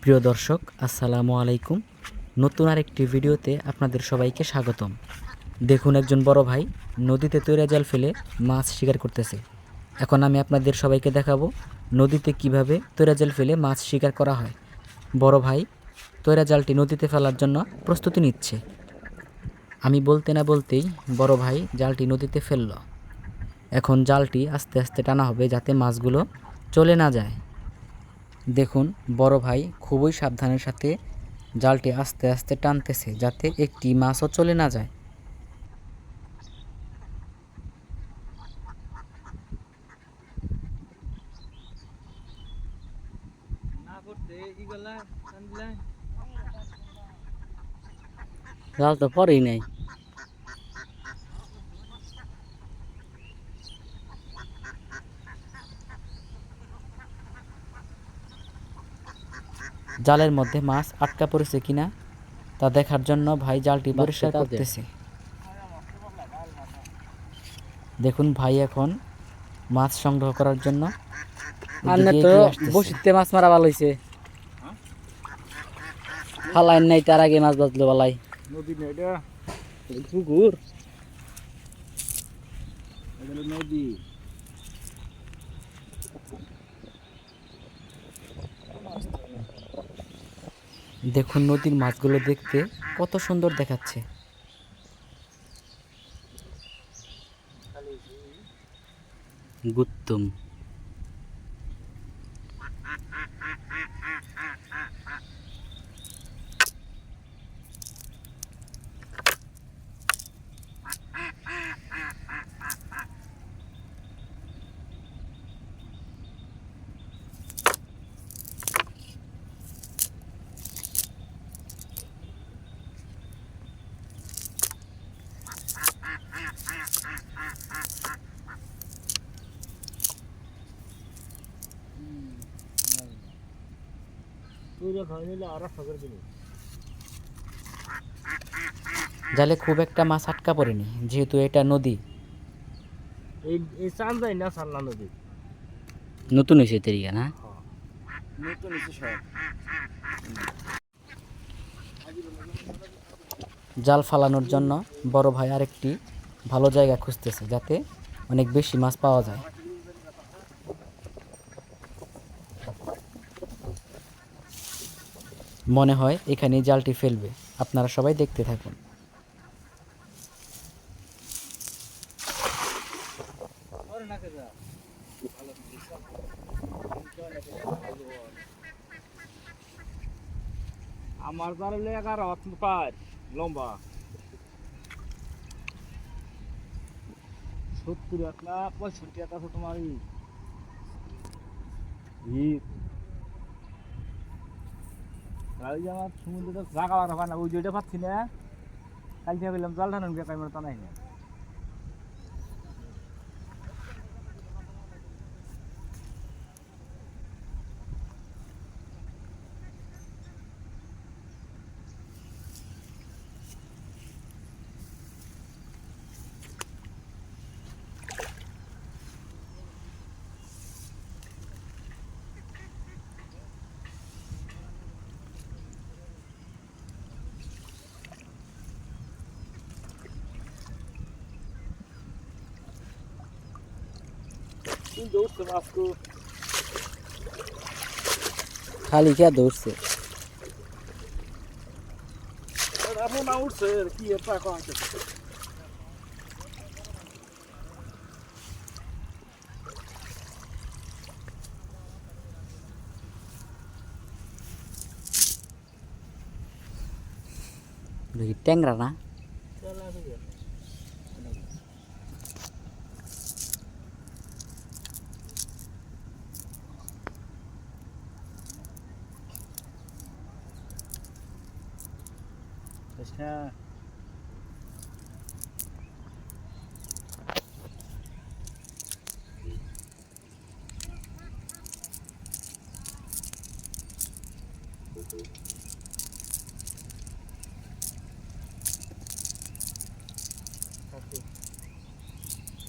প্রিয় দর্শক, আসসালামু আলাইকুম। নতুন আরেকটি ভিডিওতে আপনাদের সবাইকে স্বাগতম। দেখুন, একজন বড় ভাই নদীতে তৈরা জাল ফেলে মাছ শিকার করতেছে। এখন আমি আপনাদের সবাইকে দেখাবো নদীতে কিভাবে তৈরা জাল ফেলে মাছ শিকার করা হয়। বড় ভাই তৈরা জালটি নদীতে ফেলার জন্য প্রস্তুতি নিচ্ছে। আমি বলতে না বলতেই বড় ভাই জালটি নদীতে ফেলল। এখন জালটি আস্তে আস্তে টানা হবে যাতে মাছগুলো চলে না যায়। দেখুন, বড় ভাই খুবই সাবধানের সাথে জালটি আস্তে আস্তে টানতেছে যাতে একটি মাছও চলে না যায়। জাল তো পরেই নাই। জালের মধ্যে মাছ আটকা পড়েছে কিনা তা দেখার জন্য ভাই জালটি পরিষ্কার করতেছে। দেখুন, ভাই এখন মাছ সংগ্রহ করার জন্য বসিতে মাছ মারা ভালো হয়েছে। ফালাইন নাই, তার আগে মাছ বাজলো বালাই। নদী না, এটা পুকুর, নদী। দেখুন, নদীর মাছগুলো দেখতে কত সুন্দর দেখাচ্ছে। গুত্তুম। জালে খুব একটা মাছ আটকা পড়েনি যেহেতু এটা নদী। এই চান যায় না, চান না নদী। নতুন হয়েছে তেরিকা না? নতুন হচ্ছে সব। জাল ফালানোর জন্য বড় ভাই আরেকটি ভালো জায়গা খুঁজতেছে যাতে অনেক বেশি মাছ পাওয়া যায়। মনে হয় এখানে জালটি ফেলবে। আপনারা সবাই দেখতে থাকুন। আমার জালে 11 হাত পার লম্বা, 70 হাত না 65 হাত আছে তোমার। আমার সমুদ্রে জাগা পারবা না, ওই যেটা পাচ্ছি না। কাল থেকে বললাম জাল টানুন বেকার মানে টানাই না। দৌড়ছে মাছ তো, খালি কে দৌড়ছে? এখন না উঠছে কি একটা এখন ট্যাংরা না? হ্যাঁ।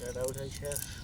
এটা উঠাই শেষ।